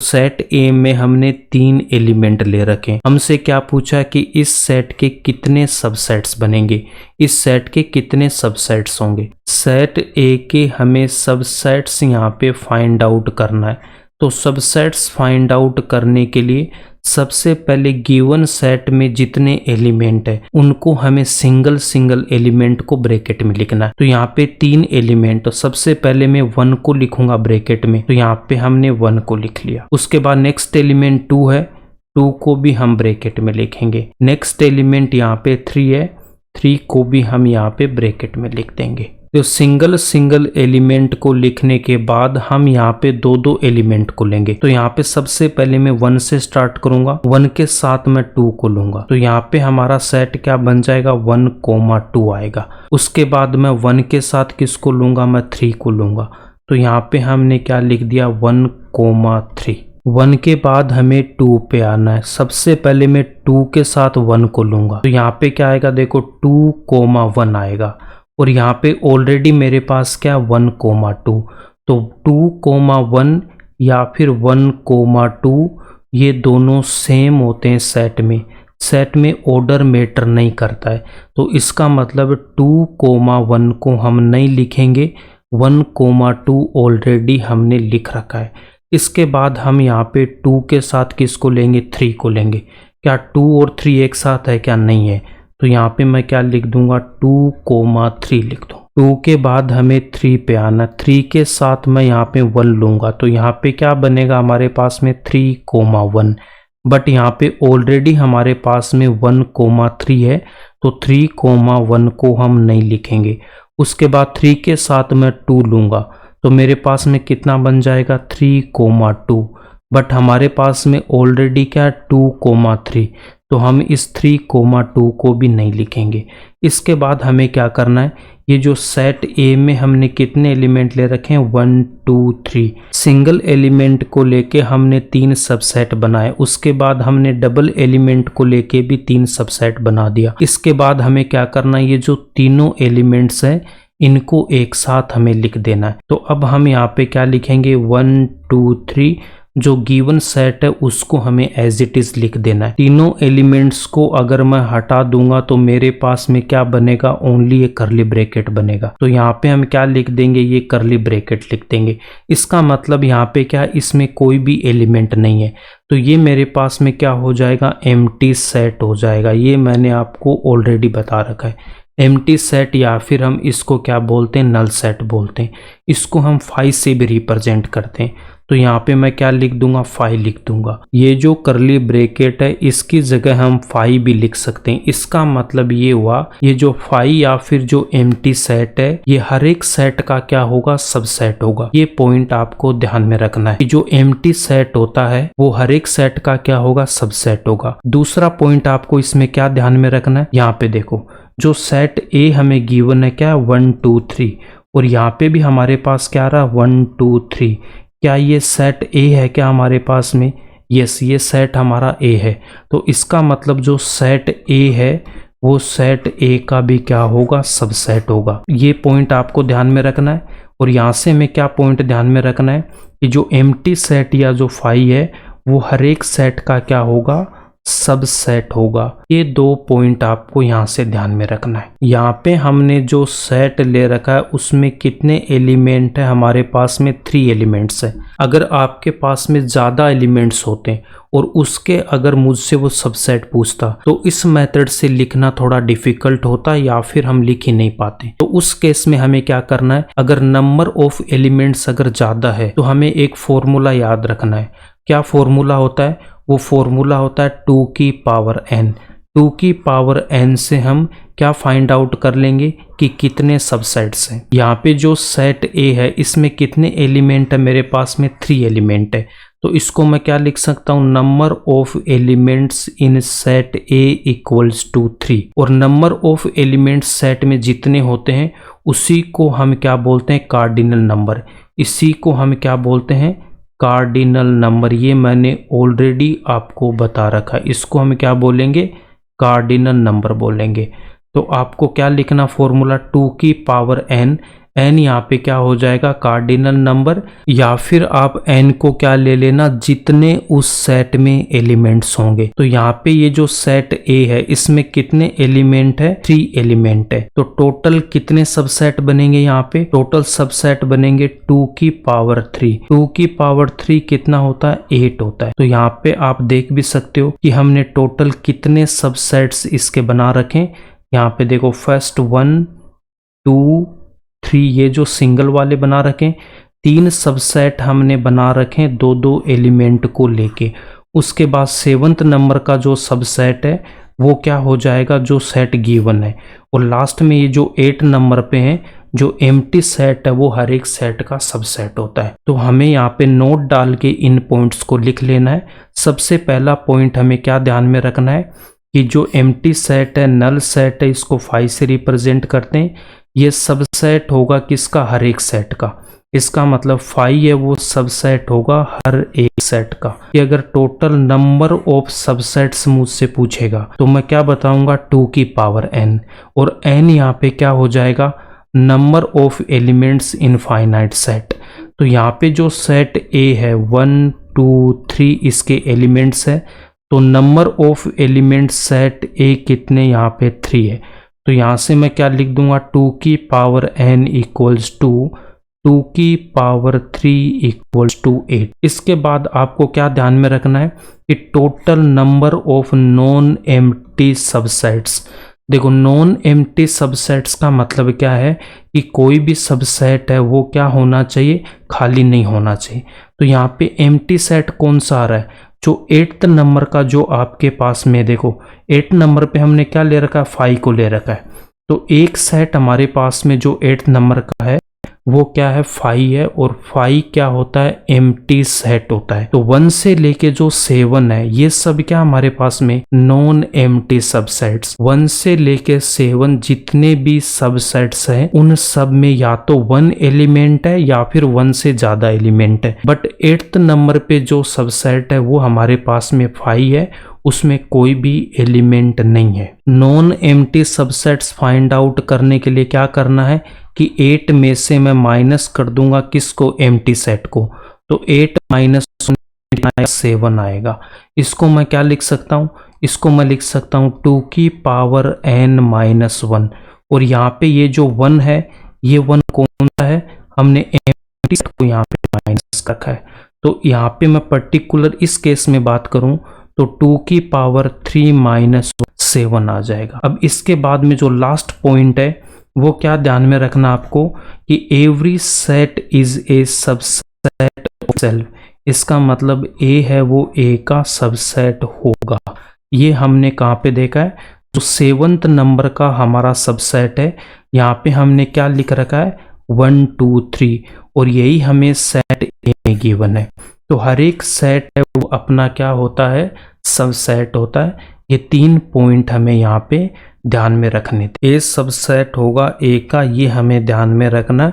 Set ए में हमने 3 element ले रखे। हमसे क्या पूछा कि इस सेट के कितने सबसेट्स बनेंगे, इस सेट के कितने सबसेट्स होंगे। सेट ए के हमें सबसेट्स यहाँ पे फाइंड आउट करना है। तो सबसेट्स फाइंड आउट करने के लिए सबसे पहले गिवन सेट में जितने एलिमेंट है उनको हमें सिंगल सिंगल एलिमेंट को ब्रैकेट में लिखना है। तो यहाँ पे 3 एलिमेंट, तो सबसे पहले मैं 1 को लिखूंगा ब्रैकेट में, तो यहाँ पे हमने 1 को लिख लिया। उसके बाद नेक्स्ट एलिमेंट 2 है, 2 को भी हम ब्रैकेट में लिखेंगे। नेक्स्ट एलिमेंट यहाँ पे 3 है, 3 को भी हम यहाँ पे ब्रैकेट में लिख देंगे। तो सिंगल सिंगल एलिमेंट को लिखने के बाद हम यहाँ पे 2-2 एलिमेंट को लेंगे। तो यहाँ पे सबसे पहले मैं 1 से स्टार्ट करूंगा, 1 के साथ मैं 2 को लूंगा। तो यहाँ पे हमारा सेट क्या बन जाएगा, 1,2 आएगा। उसके बाद मैं 1 के साथ किसको लूंगा, मैं 3 को लूंगा। तो यहाँ पे हमने क्या लिख दिया, 1,3। 1 के बाद हमें 2 पे आना है। सबसे पहले मैं 2 के साथ 1 को लूंगा। तो यहाँ पे क्या आएगा, देखो 2,1 आएगा। और यहाँ पे ऑलरेडी मेरे पास क्या 1,2, तो 2,1 या फिर 1,2 ये दोनों सेम होते हैं सेट में। सेट में ऑर्डर मैटर नहीं करता है, तो इसका मतलब 2,1 को हम नहीं लिखेंगे, 1,2 ऑलरेडी हमने लिख रखा है। इसके बाद हम यहाँ पे 2 के साथ किसको लेंगे, 3 को लेंगे। क्या 2 और 3 एक साथ है, क्या नहीं है। तो यहाँ पे मैं क्या लिख दूंगा, 2,3 लिख दूँ। 2 के बाद हमें 3 पे आना, 3 के साथ मैं यहाँ पे 1 लूंगा। तो यहाँ पे क्या बनेगा हमारे पास में 3,1, बट यहाँ पे ऑलरेडी हमारे पास में 1,3 है, तो 3,1 को हम नहीं लिखेंगे। उसके बाद 3 के साथ मैं 2 लूंगा, तो मेरे पास में कितना बन जाएगा, 3,2, बट हमारे पास में ऑलरेडी क्या 2,3, तो हम इस 3,2 को भी नहीं लिखेंगे। इसके बाद हमें क्या करना है, ये जो सेट ए में हमने कितने एलिमेंट ले रखे हैं, 1 2 3। सिंगल एलिमेंट को लेके हमने 3 सबसेट बनाए। उसके बाद हमने डबल एलिमेंट को लेके भी 3 सबसेट बना दिया। इसके बाद हमें क्या करना है, ये जो तीनों एलिमेंट्स हैं इनको एक साथ हमें लिख देना है। तो अब हम यहाँ पे क्या लिखेंगे, 1 2 3, जो गिवन सेट है उसको हमें एज इट इज लिख देना है। तीनों एलिमेंट्स को अगर मैं हटा दूंगा तो मेरे पास में क्या बनेगा, ओनली एक कर्ली ब्रैकेट बनेगा। तो यहाँ पे हम क्या लिख देंगे, ये कर्ली ब्रैकेट लिख देंगे। इसका मतलब यहाँ पे क्या, इसमें कोई भी एलिमेंट नहीं है, तो ये मेरे पास में क्या हो जाएगा, एम्प्टी सेट हो जाएगा। ये मैंने आपको ऑलरेडी बता रखा है। एम्प्टी सेट या फिर हम इसको क्या बोलते हैं, नल सेट बोलते हैं। इसको हम 5 से भी रिप्रेजेंट करते हैं। तो यहाँ पे मैं क्या लिख दूंगा, 5 लिख दूंगा। ये जो करली ब्रैकेट है इसकी जगह हम 5 भी लिख सकते हैं। इसका मतलब ये हुआ, ये जो 5 या फिर जो एम्प्टी सेट है ये हर एक सेट का क्या होगा, सबसेट होगा। ये पॉइंट आपको ध्यान में रखना है। जो एम्प्टी सेट होता है वो हर एक सेट का क्या होगा, सबसेट होगा। दूसरा पॉइंट आपको इसमें क्या ध्यान में रखना है, यहाँ पे देखो जो सेट ए हमें गिवन है क्या, 1 2 3, और यहाँ पे भी हमारे पास क्या रहा, 1 2 3। क्या ये सेट ए है क्या हमारे पास में, यस ये सेट हमारा ए है। तो इसका मतलब जो सेट ए है वो सेट ए का भी क्या होगा, सबसेट होगा। ये पॉइंट आपको ध्यान में रखना है। और यहाँ से हमें क्या पॉइंट ध्यान में रखना है कि जो एम्प्टी सेट या जो 5 है वो हर एक सेट का क्या होगा, सबसेट होगा। ये 2 पॉइंट आपको यहाँ से ध्यान में रखना है। यहाँ पे हमने जो सेट ले रखा है उसमें कितने एलिमेंट है, हमारे पास में 3 एलिमेंट्स है। अगर आपके पास में ज़्यादा एलिमेंट्स होते हैं और उसके अगर मुझसे वो सबसेट पूछता तो इस मेथड से लिखना थोड़ा डिफिकल्ट होता या फिर हम लिख ही नहीं पाते। तो उस केस में हमें क्या करना है, अगर नंबर ऑफ एलिमेंट्स अगर ज़्यादा है तो हमें एक फॉर्मूला याद रखना है। क्या फॉर्मूला होता है, वो फॉर्मूला होता है 2 की पावर n। 2 की पावर n से हम क्या फाइंड आउट कर लेंगे कि कितने सबसेट्स हैं। यहाँ पे जो सेट ए है इसमें कितने एलिमेंट है, मेरे पास में 3 एलिमेंट है। तो इसको मैं क्या लिख सकता हूँ, number of elements in set A equals to 3। और नंबर ऑफ एलिमेंट्स सेट में जितने होते हैं उसी को हम क्या बोलते हैं, कार्डिनल नंबर। इसी को हम क्या बोलते हैं, कार्डिनल नंबर। ये मैंने ऑलरेडी आपको बता रखा। इसको हम क्या बोलेंगे, कार्डिनल नंबर बोलेंगे। तो आपको क्या लिखना, फॉर्मूला 2 की पावर n n यहाँ पे क्या हो जाएगा, कार्डिनल नंबर, या फिर आप n को क्या ले लेना, जितने उस सेट में एलिमेंट्स होंगे। तो यहाँ पे ये जो सेट A है इसमें कितने एलिमेंट है, 3 एलिमेंट है। तो टोटल कितने सबसेट बनेंगे, यहाँ पे टोटल सबसेट बनेंगे 2 की पावर 3। 2 की पावर 3 कितना होता है, 8 होता है। तो यहाँ पे आप देख भी सकते हो कि हमने टोटल कितने सबसेट्स इसके बना रखे। यहाँ पे देखो फर्स्ट 1 2 3 ये जो सिंगल वाले बना रखे, 3 सबसेट हमने बना रखे 2-2 एलिमेंट को लेके। उसके बाद 7th नंबर का जो सबसेट है वो क्या हो जाएगा, जो सेट गिवन है। और लास्ट में ये जो 8 नंबर पे है, जो एम्प्टी सेट है वो हर एक सेट का सबसेट होता है। तो हमें यहाँ पे नोट डाल के इन पॉइंट्स को लिख लेना है। सबसे पहला पॉइंट हमें क्या ध्यान में रखना है कि जो एम्प्टी सेट है, नल सेट है, इसको 5 से रिप्रेजेंट करते हैं। ये सबसेट होगा किसका, हर एक सेट का। इसका मतलब 5 है वो सबसेट होगा हर एक सेट का। कि अगर टोटल नंबर ऑफ सबसेट्स मुझसे पूछेगा तो मैं क्या बताऊंगा, 2 की पावर n। और n यहाँ पे क्या हो जाएगा, number of elements in finite set. तो यहाँ पे जो सेट A है 1 2 3 इसके एलिमेंट्स है। तो number of element set A कितने, यहाँ पे 3 है। तो यहाँ से मैं क्या लिख दूंगा, 2 की पावर n इक्वल्स टू 2 की पावर 3 इक्वल्स टू 8। इसके बाद आपको क्या ध्यान में रखना है कि total number of non empty subsets. देखो नॉन एम्प्टी सबसेट्स का मतलब क्या है कि कोई भी सबसेट है वो क्या होना चाहिए, खाली नहीं होना चाहिए। तो यहाँ पे एम्प्टी सेट कौन सा आ रहा है, जो 8th नंबर का जो आपके पास में, देखो 8 नंबर पे हमने क्या ले रखा है, 5 को ले रखा है। तो एक सेट हमारे पास में जो 8th नंबर का है वो क्या है, 5 है। और 5 क्या होता है, एम्प्टी सेट होता है। तो 1 से लेके जो 7 है ये सब क्या हमारे पास में, नॉन एम्प्टी सबसेट्स। 1 से लेके 7 जितने भी सबसेट्स हैं उन सब में या तो 1 एलिमेंट है या फिर 1 से ज्यादा एलिमेंट है। बट 8th नंबर पे जो सबसेट है वो हमारे पास में 5 है, उसमें कोई भी एलिमेंट नहीं है। Non empty subsets find out करने के लिए क्या करना है कि 8 में से मैं माइनस कर दूंगा किसको, एम्प्टी सेट को। तो 8 माइनस 7 आएगा। इसको मैं क्या लिख सकता हूँ, इसको मैं लिख सकता हूँ 2 की पावर n माइनस 1। और यहाँ पे ये जो 1 है, ये 1 कौन सा है, हमने एम्प्टी सेट को यहाँ पे माइनस रखा है। तो यहाँ पे मैं पर्टिकुलर इस केस में बात करूँ तो 2 की पावर 3 माइनस 7 आ जाएगा। अब इसके बाद में जो लास्ट पॉइंट है वो क्या ध्यान में रखना आपको कि every set is a subset of self. इसका मतलब A है वो A का सबसेट होगा। ये हमने कहाँ पे देखा है, जो 7th नंबर का हमारा सबसेट है यहाँ पे हमने क्या लिख रखा है, 1 2 3। और यही हमें सेट A में गिवन है। तो हर एक सेट है वो अपना क्या होता है, सबसेट होता है। ये 3 पॉइंट हमें यहाँ पे ध्यान में रखने थे। ए सबसेट होगा A का, ये हमें ध्यान में रखना।